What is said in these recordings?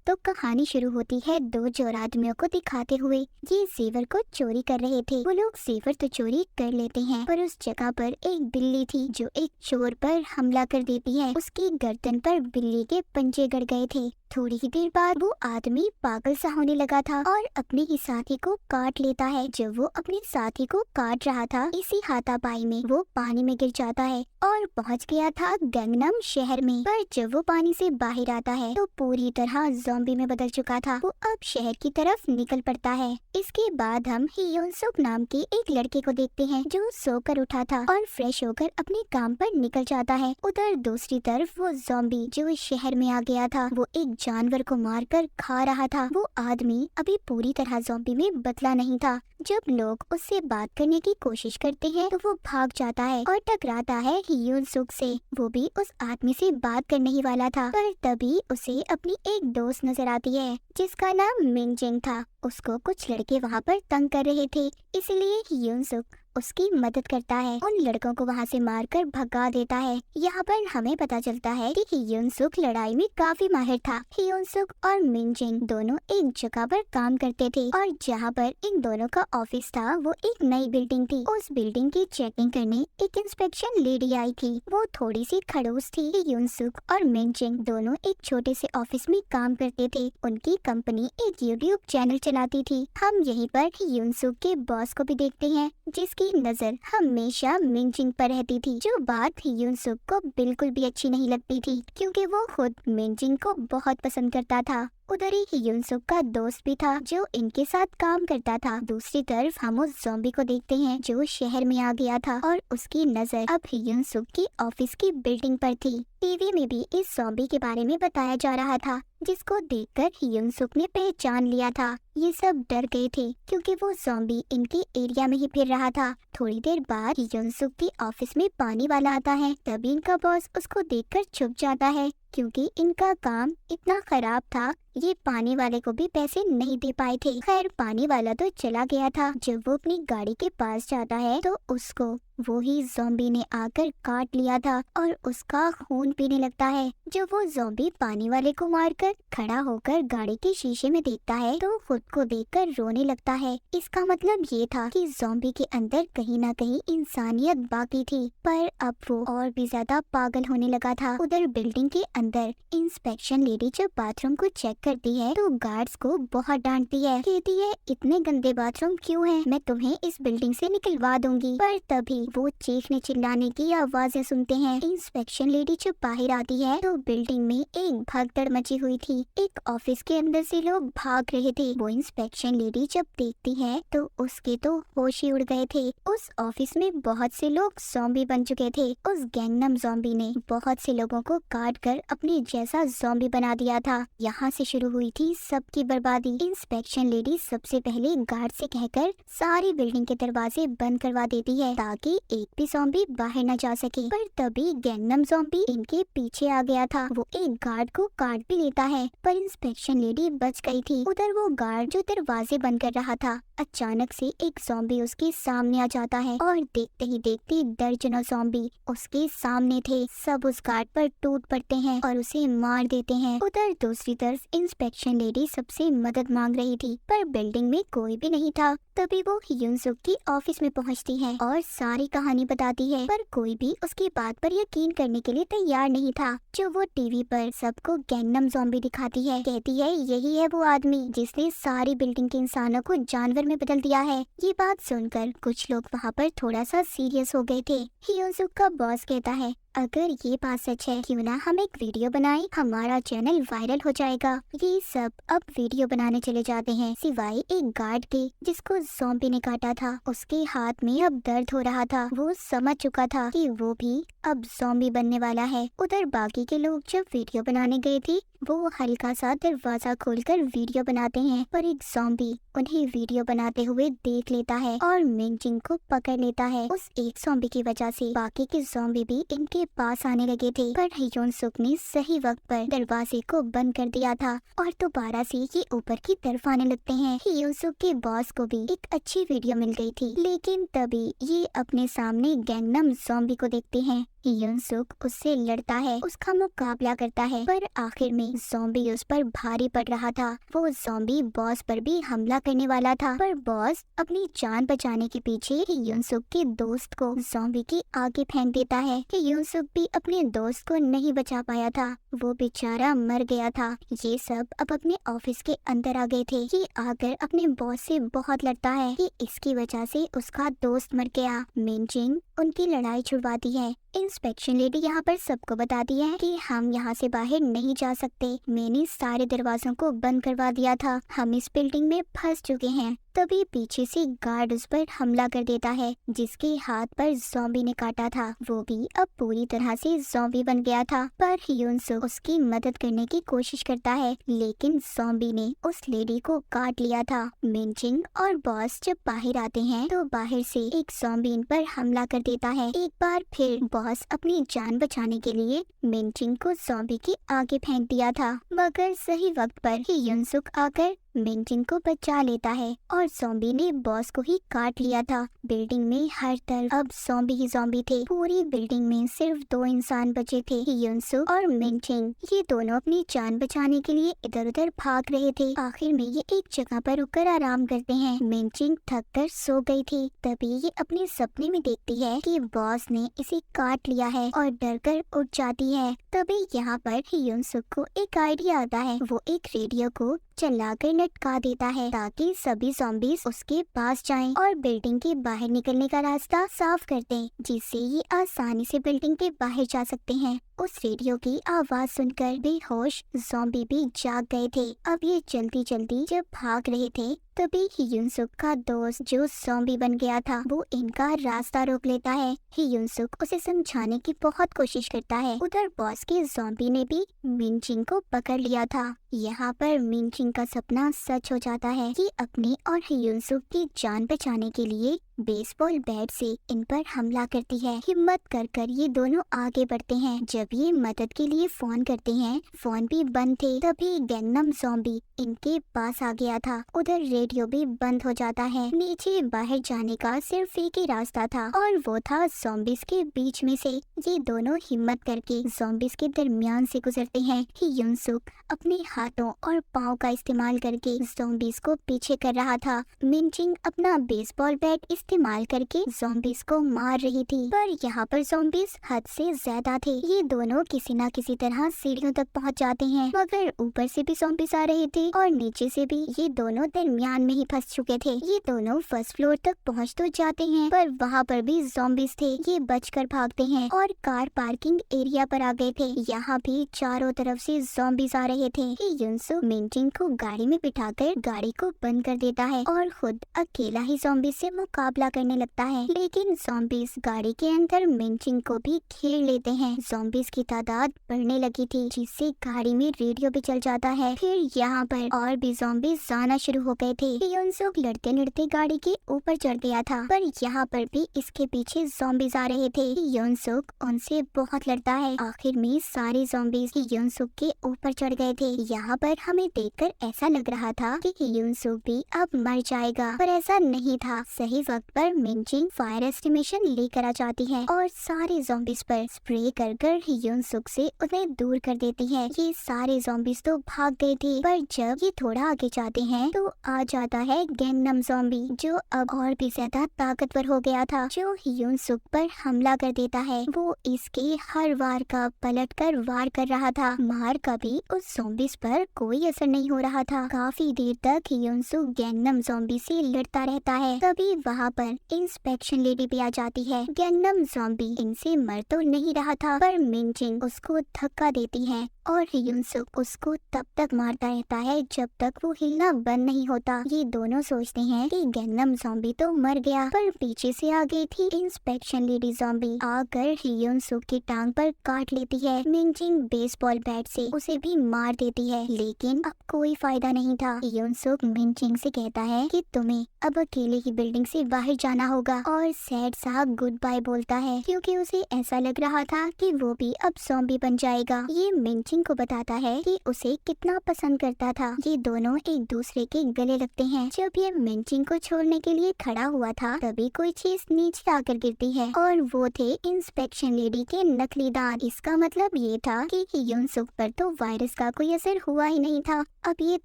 तो कहानी शुरू होती है दो चोर आदमियों को दिखाते हुए। ये जेवर को चोरी कर रहे थे। वो लोग जेवर तो चोरी कर लेते हैं, पर उस जगह पर एक बिल्ली थी जो एक चोर पर हमला कर देती है। उसकी गर्दन पर बिल्ली के पंजे गड़ गए थे। थोड़ी ही देर बाद वो आदमी पागल सा होने लगा था और अपने ही साथी को काट लेता है। जब वो अपने साथी को काट रहा था, इसी हाथापाई में वो पानी में गिर जाता है और पहुंच गया था गंगनम शहर में। पर जब वो पानी से बाहर आता है तो पूरी तरह ज़ॉम्बी में बदल चुका था। वो अब शहर की तरफ निकल पड़ता है। इसके बाद हम हियोन सुक नाम के एक लड़के को देखते हैं जो सोकर उठा था और फ्रेश होकर अपने काम पर निकल जाता है। उधर दूसरी तरफ वो ज़ॉम्बी जो इस शहर में आ गया था, वो एक जानवर को मारकर खा रहा था। वो आदमी अभी पूरी तरह ज़ॉम्बी में बदला नहीं था। जब लोग उससे बात करने की कोशिश करते हैं तो वो भाग जाता है और टकराता है हियोन सुक से। वो भी उस आदमी से बात करने ही वाला था, पर तभी उसे अपनी एक दोस्त नजर आती है जिसका नाम मिनजिंग था। उसको कुछ लड़के वहाँ पर तंग कर रहे थे, इसलिए हियोन सुक उसकी मदद करता है। उन लड़कों को वहाँ से मारकर भगा देता है। यहाँ पर हमें पता चलता है कि हियोन सुक लड़ाई में काफी माहिर था। हियोन सुक और मिनजिंग दोनों एक जगह पर काम करते थे और जहाँ पर इन दोनों का ऑफिस था वो एक नई बिल्डिंग थी। उस बिल्डिंग की चेकिंग करने एक इंस्पेक्शन लेडी आई थी। वो थोड़ी सी खड़ूस थी। हियोन सुक और मिनजिंग दोनों एक छोटे से ऑफिस में काम करते थे। उनकी कंपनी एक यूट्यूब चैनल चलाती थी। हम यहीं पर हियोन सुक के बॉस को भी देखते हैं जिसकी नजर हमेशा मिनजिंग पर रहती थी, जो बात हियोन सुक को बिल्कुल भी अच्छी नहीं लगती थी क्योंकि वो खुद मिनजिंग को बहुत पसंद करता था। उधर ही हियोन सुक का दोस्त भी था जो इनके साथ काम करता था। दूसरी तरफ हम उस ज़ॉम्बी को देखते हैं जो शहर में आ गया था और उसकी नजर अब हियोन सुक की ऑफिस की बिल्डिंग पर थी। टीवी में भी इस ज़ॉम्बी के बारे में बताया जा रहा था, जिसको देखकर हियोन सुक ने पहचान लिया था। ये सब डर गए थे क्योंकि वो ज़ॉम्बी इनके एरिया में ही फिर रहा था। थोड़ी देर बाद हियोन सुक की ऑफिस में पानी वाला आता है। तभी इनका बॉस उसको देखकर छुप जाता है क्योंकि इनका काम इतना खराब था, ये पानी वाले को भी पैसे नहीं दे पाए थे। खैर पानी वाला तो चला गया था। जब वो अपनी गाड़ी के पास जाता है तो उसको वो ही ज़ॉम्बी ने आकर काट लिया था और उसका खून पीने लगता है। जब वो ज़ॉम्बी पानी वाले को मारकर खड़ा होकर गाड़ी के शीशे में देखता है तो खुद को देखकर रोने लगता है। इसका मतलब ये था कि ज़ॉम्बी के अंदर कहीं ना कहीं इंसानियत बाकी थी, पर अब वो और भी ज्यादा पागल होने लगा था। उधर बिल्डिंग के अंदर इंस्पेक्शन लेडी जब बाथरूम को चेक करती है तो गार्ड्स को बहुत डांटती है। कहती है इतने गंदे बाथरूम क्यों हैं? मैं तुम्हें इस बिल्डिंग से निकलवा दूंगी। पर तभी वो चीखने चिल्लाने की आवाजें सुनते हैं। इंस्पेक्शन लेडी जब बाहर आती है तो बिल्डिंग में एक भगदड़ मची हुई थी। एक ऑफिस के अंदर से लोग भाग रहे थे। वो इंस्पेक्शन लेडी जब देखती है तो उसके तो होश ही उड़ गए थे। उस ऑफिस में बहुत से लोग ज़ॉम्बी बन चुके थे। उस गैंगनम ज़ॉम्बी ने बहुत से लोगों को काट कर अपने जैसा ज़ॉम्बी बना दिया था। यहाँ से शुरू हुई थी सबकी बर्बादी। इंस्पेक्शन लेडी सबसे पहले गार्ड से कहकर सारी बिल्डिंग के दरवाजे बंद करवा देती है ताकि एक भी ज़ॉम्बी बाहर न जा सके। पर तभी गैंगनम ज़ॉम्बी इनके पीछे आ गया था। वो एक गार्ड को काट भी लेता है, पर इंस्पेक्शन लेडी बच गई थी। उधर वो गार्ड जो दरवाजे बंद कर रहा था, अचानक से एक ज़ॉम्बी उसके सामने आ जाता है और देखते ही देखते दर्जनों ज़ॉम्बी उसके सामने थे। सब उस गार्ड पर टूट पड़ते हैं और उसे मार देते हैं। उधर दूसरी तरफ इंस्पेक्शन लेडी सबसे मदद मांग रही थी, पर बिल्डिंग में कोई भी नहीं था। तभी वो हियोन सुक की ऑफिस में पहुंचती है और सारी कहानी बताती है, पर कोई भी उसकी बात पर यकीन करने के लिए तैयार नहीं था। जो वो टीवी पर सबको गैंगनम ज़ॉम्बी दिखाती है। कहती है यही है वो आदमी जिसने सारी बिल्डिंग के इंसानों को जानवर में बदल दिया है। ये बात सुनकर कुछ लोग वहाँ पर थोड़ा सा सीरियस हो गए थे। हियोन सुक का बॉस कहता है अगर ये बात सच है क्यों ना हम एक वीडियो बनाएं, हमारा चैनल वायरल हो जाएगा। ये सब अब वीडियो बनाने चले जाते हैं, सिवाय एक गार्ड के जिसको ज़ॉम्बी ने काटा था। उसके हाथ में अब दर्द हो रहा था। वो समझ चुका था कि वो भी अब ज़ॉम्बी बनने वाला है। उधर बाकी के लोग जब वीडियो बनाने गए थे वो हल्का सा दरवाजा खोलकर वीडियो बनाते हैं, पर एक ज़ॉम्बी उन्हें वीडियो बनाते हुए देख लेता है और मिनजिंग को पकड़ लेता है। उस एक ज़ॉम्बी की वजह से बाकी के ज़ॉम्बी भी इनके पास आने लगे थे, पर हियोन सुक ने सही वक्त पर दरवाजे को बंद कर दिया था और दोबारा से ये ऊपर की तरफ आने लगते हैं। हियोन सुक के बॉस को भी एक अच्छी वीडियो मिल गई थी, लेकिन तभी ये अपने सामने गैंगनम ज़ॉम्बी को देखते हैं युनसुक उससे लड़ता है, उसका मुकाबला करता है, पर आखिर में ज़ॉम्बी उस पर भारी पड़ रहा था। वो ज़ॉम्बी बॉस पर भी हमला करने वाला था, पर बॉस अपनी जान बचाने के पीछे युनसुक के दोस्त को ज़ॉम्बी के आगे फेंक देता है कि युनसुक भी अपने दोस्त को नहीं बचा पाया था, वो बेचारा मर गया था। ये सब अब अपने ऑफिस के अंदर आ गए थे। ये आकर अपने बॉस से बहुत लड़ता है कि इसकी वजह से उसका दोस्त मर गया। मिनजिंग उनकी लड़ाई छुड़वाती है। इंस्पेक्शन लेडी यहाँ पर सबको बताती है कि हम यहाँ से बाहर नहीं जा सकते, मैंने सारे दरवाजों को बंद करवा दिया था, हम इस बिल्डिंग में फंस चुके हैं। तभी पीछे से गार्ड उस पर हमला कर देता है, जिसके हाथ पर ज़ॉम्बी ने काटा था। वो भी अब पूरी तरह से ज़ॉम्बी बन गया था, पर युनसुक उसकी मदद करने की कोशिश करता है, लेकिन ज़ॉम्बी ने उस लेडी को काट लिया था। मिनजिंग और बॉस जब बाहर आते हैं तो बाहर से एक ज़ॉम्बी इन पर हमला कर देता है। एक बार फिर बॉस अपनी जान बचाने के लिए मिनजिंग को ज़ॉम्बी के आगे फेंक दिया था, मगर सही वक्त पर ही युनसुक आकर मिनजिंग को बचा लेता है और ज़ॉम्बी ने बॉस को ही काट लिया था। बिल्डिंग में हर तरफ अब ज़ॉम्बी ही ज़ॉम्बी थे। पूरी बिल्डिंग में सिर्फ 2 इंसान बचे थे, युनसुक और मिनजिंग। ये दोनों अपनी जान बचाने के लिए इधर उधर भाग रहे थे। आखिर में ये एक जगह पर रुककर आराम करते हैं। मिनजिंग थक कर सो गई थी। तभी ये अपने सपने में देखती है कि बॉस ने इसे काट लिया है और डर कर उठ जाती है। तभी यहाँ पर युनसुक को एक आइडिया आता है। वो एक रेडियो को चलाकर लटका देता है ताकि सभी ज़ॉम्बीज़ उसके पास जाएं और बिल्डिंग के बाहर निकलने का रास्ता साफ कर दें, जिससे ये आसानी से बिल्डिंग के बाहर जा सकते हैं। उस रेडियो की आवाज सुनकर बेहोश ज़ॉम्बी भी जाग गए थे। अब ये जल्दी जल्दी जब भाग रहे थे तभी युनसुक का दोस्त जो ज़ॉम्बी बन गया था वो इनका रास्ता रोक लेता है। युनसुक उसे समझाने की बहुत कोशिश करता है। उधर बॉस के ज़ॉम्बी ने भी मिनजिंग को पकड़ लिया था। यहाँ पर मिनजिंग का सपना सच हो जाता है कि अपनी और युनसुक की जान बचाने के लिए बेसबॉल बैट से इन पर हमला करती है। हिम्मत कर ये दोनों आगे बढ़ते हैं। जब ये मदद के लिए फोन करते हैं, फोन भी बंद थे। तभी गैंगनम ज़ॉम्बी इनके पास आ गया था। उधर रेडियो भी बंद हो जाता है। नीचे बाहर जाने का सिर्फ एक ही रास्ता था और वो था ज़ॉम्बीज़ के बीच में से। ये दोनों हिम्मत करके ज़ॉम्बीज़ के दरमियान से गुजरते हैं। युनसुक अपने हाथों और पाँव का इस्तेमाल करके ज़ॉम्बीज़ को पीछे कर रहा था। मिनजिंग अपना बेसबॉल बैट इस्तेमाल करके ज़ॉम्बीज़ को मार रही थी, पर यहाँ पर ज़ॉम्बीज़ हद से ज्यादा थे। ये दोनों किसी न किसी तरह सीढ़ियों तक पहुँच जाते हैं, मगर ऊपर से भी ज़ॉम्बीज़ आ रहे थे और नीचे से भी। ये दोनों दरमियान में ही फंस चुके थे। ये दोनों फर्स्ट फ्लोर तक पहुँच तो जाते हैं, पर वहाँ पर भी ज़ॉम्बीज़ थे। ये बचकर भागते हैं और कार पार्किंग एरिया पर आ गए थे। यहाँ भी चारों तरफ से ज़ॉम्बीज़ आ रहे थे। युनसुक मिनजिंग को गाड़ी में बिठाकर गाड़ी को बंद कर देता है और खुद अकेला ही ज़ॉम्बीज़ से मुकाबला करने लगता है, लेकिन ज़ॉम्बीज़ गाड़ी के अंदर मिनजिंग को भी घेर लेते हैं। ज़ॉम्बीज़ की तादाद बढ़ने लगी थी, जिससे गाड़ी में रेडियो भी चल जाता है। फिर यहाँ पर और भी ज़ॉम्बीज़ आना शुरू हो गए थे। युनसुक लड़ते लड़ते गाड़ी के ऊपर चढ़ गया था, पर यहाँ पर भी इसके पीछे ज़ॉम्बीज़ आ रहे थे। युनसुक उनसे बहुत लड़ता है। आखिर में सारे ज़ॉम्बीज़ युनसुक के ऊपर चढ़ गए थे। यहाँ पर हमें देखकर ऐसा लग रहा था कि युनसुक भी अब मर जाएगा, पर ऐसा नहीं था। सही वक्त पर मिनजिंग फायर एस्टिमेशन लेकर आ जाती है और सारे ज़ॉम्बीज़ पर स्प्रे कर कर युनसुक से उन्हें दूर कर देती है। ये सारे ज़ॉम्बीज़ तो भाग गए थे, पर जब ये थोड़ा आगे जाते हैं तो आ जाता है गैंगनम ज़ॉम्बी, जो अब और भी ज्यादा ताकतवर हो गया था, जो युनसुक पर हमला कर देता है। वो इसके हर वार का पलट कर वार कर रहा था। मार का भी उस ज़ॉम्बीज़ पर कोई असर नहीं हो रहा था। काफी देर तक युनसुक गैंगनम ज़ॉम्बी से लड़ता रहता है। तभी वहाँ पर इंस्पेक्शन लेडी भी आ जाती है। गैंगनम ज़ॉम्बी इनसे मर तो नहीं रहा था, पर मिनजिंग उसको धक्का देती है और युनसुक उसको तब तक मारता रहता है जब तक वो हिलना बंद नहीं होता। ये दोनों सोचते हैं कि गैंगनम ज़ॉम्बी तो मर गया, पर पीछे से आ गई थी इंस्पेक्शन लेडी ज़ॉम्बी, आकर युनसुक की टांग पर काट लेती है। मिनजिंग बेसबॉल बैट से उसे भी मार देती है, लेकिन अब कोई फायदा नहीं था। युनसुक मिनजिंग से कहता है कि तुम्हें अब अकेले ही बिल्डिंग से बाहर जाना होगा और सैड सा गुड बाय बोलता है, क्योंकि उसे ऐसा लग रहा था कि वो भी अब ज़ॉम्बी बन जाएगा। ये मिनजिंग मेंटिंग को बताता है कि उसे कितना पसंद करता था। ये दोनों एक दूसरे के गले लगते हैं। जब ये मेंटिंग को छोड़ने के लिए खड़ा हुआ था तभी कोई चीज नीचे आकर गिरती है और वो थे इंस्पेक्शन लेडी के नकली दांत। इसका मतलब ये था कि यूनसुक पर तो वायरस का कोई असर हुआ ही नहीं था। अब ये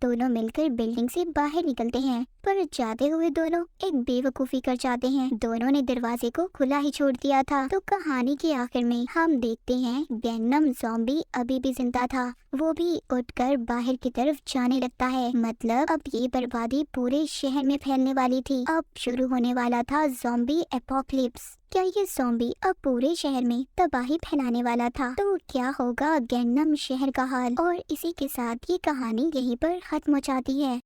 दोनों मिलकर बिल्डिंग से बाहर निकलते हैं, पर जाते हुए दोनों एक बेवकूफी कर जाते हैं। दोनों ने दरवाजे को खुला ही छोड़ दिया था। तो कहानी के आखिर में हम देखते हैं गैंगनम ज़ॉम्बी अभी भी जिंदा था। वो भी उठकर बाहर की तरफ जाने लगता है। मतलब अब ये बर्बादी पूरे शहर में फैलने वाली थी। अब शुरू होने वाला था ज़ॉम्बी एपोकलिप्स। क्या ये ज़ॉम्बी अब पूरे शहर में तबाही फैलाने वाला था? तो क्या होगा गैंगनम शहर का हाल? और इसी के साथ ये कहानी यहीं पर खत्म हो जाती है।